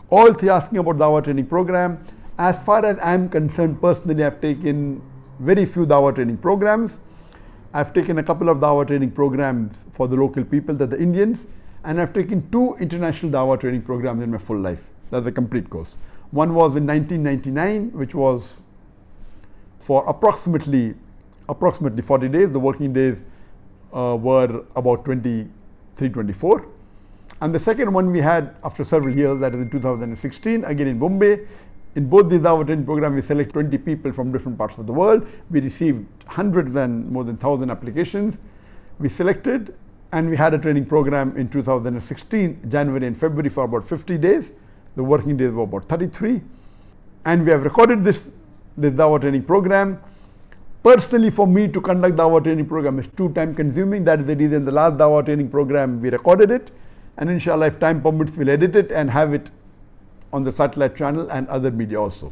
all three asking about Dawah training program. As far as I am concerned, personally, I've taken very few Dawah training programs. I've taken a couple of Dawah training programs for the local people, that the Indians, and I've taken 2 international Dawah training programs in my full life. That's a complete course. One was in 1999, which was for approximately 40 days. The working days were about 23, 24. And the second one we had after several years, that is in 2016, again in Bombay. In both these Dawah training programs, we select 20 people from different parts of the world. We received hundreds and more than 1,000 applications. We selected, and we had a training program in 2016, January and February, for about 50 days. The working days were about 33. And we have recorded this Dawah training program. Personally, for me to conduct Dawah training program is too time consuming. That is the reason the last Dawah training program we recorded it. And inshallah, if time permits, we'll edit it and have it on the satellite channel and other media also.